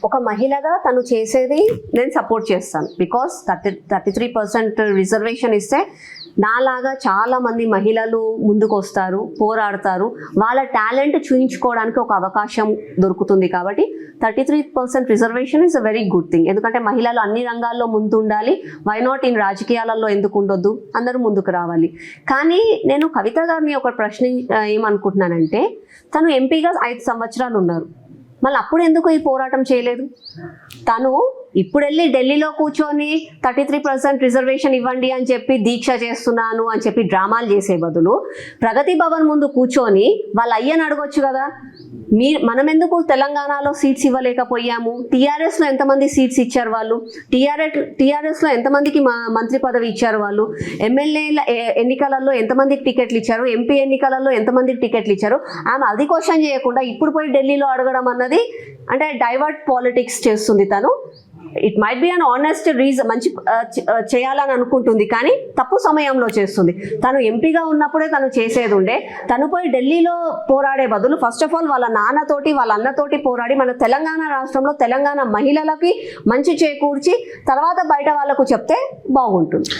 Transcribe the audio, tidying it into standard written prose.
ఒక మహిళగా తను చేసేది నేను సపోర్ట్ చేస్తాను. బికాస్ 33% రిజర్వేషన్ ఇస్తే నాలాగా చాలామంది మహిళలు ముందుకు వస్తారు, పోరాడతారు, వాళ్ళ టాలెంట్ చూయించుకోవడానికి ఒక అవకాశం దొరుకుతుంది. కాబట్టి 33% reservation is a very good thing. ఎందుకంటే మహిళలు అన్ని రంగాల్లో ముందుండాలి. వై నాట్ ఇన్ రాజకీయాలలో ఎందుకు ఉండొద్దు, అందరూ ముందుకు రావాలి. కానీ నేను కవిత గారిని ఒక ప్రశ్న ఏమనుకుంటున్నానంటే, తను ఎంపీగా 5 సంవత్సరాలు ఉన్నారు, మళ్ళీ అప్పుడు ఎందుకు ఈ పోరాటం చేయలేదు? తను ఇప్పుడు వెళ్ళి ఢిల్లీలో కూర్చొని 33% రిజర్వేషన్ ఇవ్వండి అని చెప్పి దీక్ష చేస్తున్నాను అని చెప్పి డ్రామాలు చేసే బదులు ప్రగతి భవన్ ముందు కూర్చొని వాళ్ళ అయ్యని అడగొచ్చు కదా, మనం ఎందుకు తెలంగాణలో సీట్స్ ఇవ్వలేకపోయాము, టీఆర్ఎస్లో ఎంతమంది సీట్స్ ఇచ్చారు వాళ్ళు, టీఆర్ఎస్లో ఎంతమందికి మంత్రి పదవి ఇచ్చారు వాళ్ళు, ఎమ్మెల్యేల ఎన్నికలలో ఎంతమందికి టికెట్లు ఇచ్చారు, ఎంపీ ఎన్నికలలో ఎంతమందికి టికెట్లు ఇచ్చారు. ఆమె అది క్వశ్చన్ చేయకుండా ఇప్పుడు పోయి ఢిల్లీలో అడగడం అన్నది అంటే డైవర్ట్ పాలిటిక్స్ చేస్తుంది తను. It might be an honest reason, మంచి చేయాలని అనుకుంటుంది కానీ తప్పు సమయంలో చేస్తుంది. తను ఎంపీగా ఉన్నప్పుడే తను చేసేది ఉండే. తను పోయి ఢిల్లీలో పోరాడే బదులు ఫస్ట్ ఆఫ్ ఆల్ వాళ్ళ నాన్నతోటి వాళ్ళ అన్నతోటి పోరాడి మన తెలంగాణ రాష్ట్రంలో తెలంగాణ మహిళలకి మంచి చేకూర్చి తర్వాత బయట వాళ్ళకు చెప్తే బాగుంటుంది.